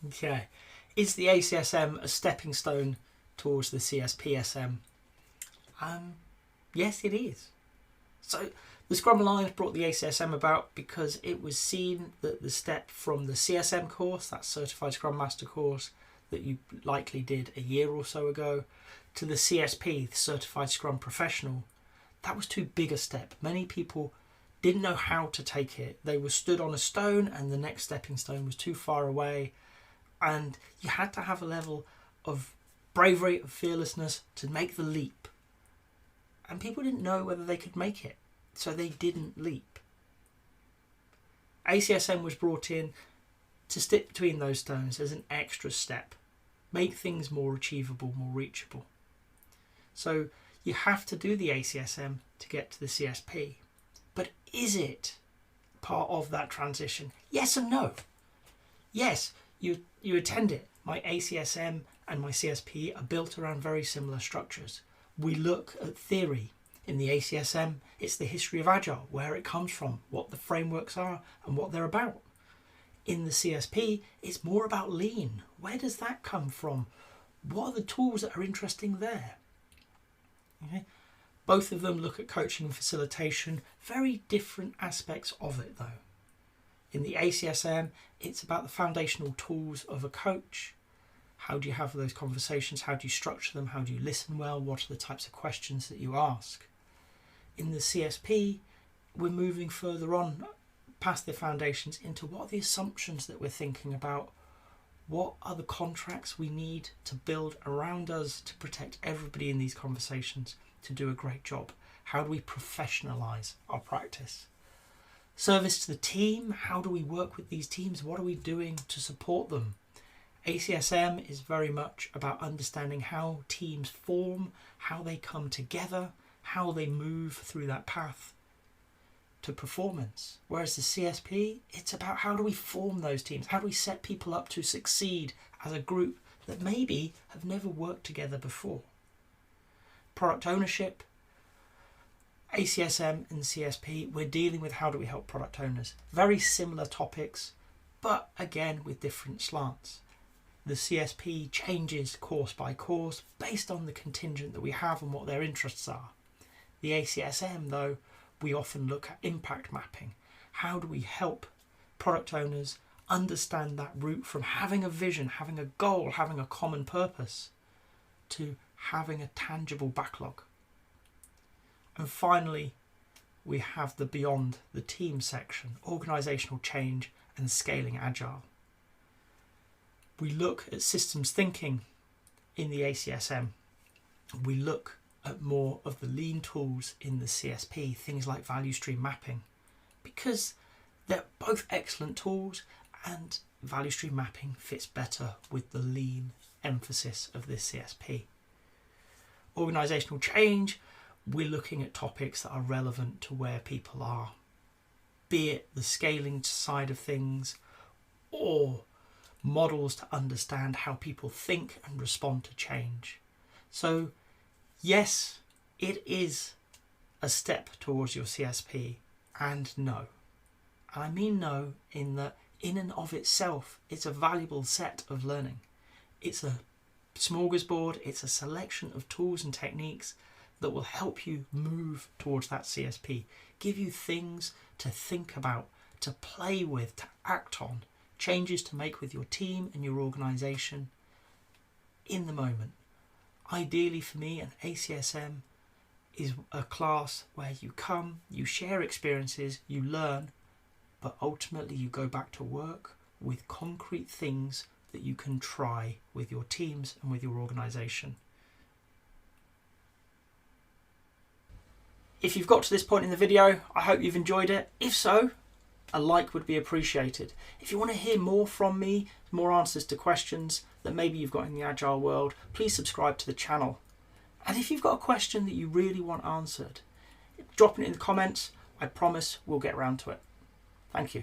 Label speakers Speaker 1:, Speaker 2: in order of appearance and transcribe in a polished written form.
Speaker 1: Okay. Is the ACSM a stepping stone towards the CSP SM? Yes, it is. So the Scrum Alliance brought the ACSM about because it was seen that the step from the CSM course, that Certified Scrum Master course that you likely did a year or so ago, to the CSP, the Certified Scrum Professional, that was too big a step. Many people didn't know how to take it. They were stood on a stone and the next stepping stone was too far away. And you had to have a level of bravery, of fearlessness to make the leap. And people didn't know whether they could make it, so they didn't leap. ACSM was brought in to stick between those stones as an extra step, make things more achievable, more reachable. So you have to do the ACSM to get to the CSP. But is it part of that transition? Yes and no. Yes, you attend it. My ACSM and my CSP are built around very similar structures. We look at theory. In the ACSM, it's the history of Agile, where it comes from, what the frameworks are and what they're about. In the CSP, it's more about lean. Where does that come from? What are the tools that are interesting there? Okay. Both of them look at coaching and facilitation, very different aspects of it though. In the ACSM, it's about the foundational tools of a coach. How do you have those conversations? How do you structure them? How do you listen well? What are the types of questions that you ask? In the CSP, we're moving further on past the foundations into what are the assumptions that we're thinking about? What are the contracts we need to build around us to protect everybody in these conversations to do a great job? How do we professionalize our practice? Service to the team, how do we work with these teams? What are we doing to support them? ACSM is very much about understanding how teams form, how they come together, how they move through that path to performance. Whereas the CSP, it's about how do we form those teams? How do we set people up to succeed as a group that maybe have never worked together before? Product ownership, ACSM and CSP, we're dealing with how do we help product owners. Very similar topics, but again with different slants. The CSP changes course by course based on the contingent that we have and what their interests are. The ACSM, though, we often look at impact mapping. How do we help product owners understand that route from having a vision, having a goal, having a common purpose, to having a tangible backlog? And finally, we have the beyond the team section, organisational change and scaling agile. We look at systems thinking in the ACSM. We look at more of the lean tools in the CSP, things like value stream mapping, because they're both excellent tools and value stream mapping fits better with the lean emphasis of this CSP. Organisational change, we're looking at topics that are relevant to where people are, be it the scaling side of things or models to understand how people think and respond to change. So yes, it is a step towards your CSP, and no. And I mean no in that in and of itself, it's a valuable set of learning. It's a smorgasbord, it's a selection of tools and techniques that will help you move towards that CSP, give you things to think about, to play with, to act on, changes to make with your team and your organisation in the moment. Ideally for me, an ACSM is a class where you come, you share experiences, you learn, but ultimately you go back to work with concrete things that you can try with your teams and with your organisation. If you've got to this point in the video, I hope you've enjoyed it. If so, a like would be appreciated. If you want to hear more from me, more answers to questions that maybe you've got in the Agile world, please subscribe to the channel. And if you've got a question that you really want answered, drop it in the comments. I promise we'll get around to it. Thank you.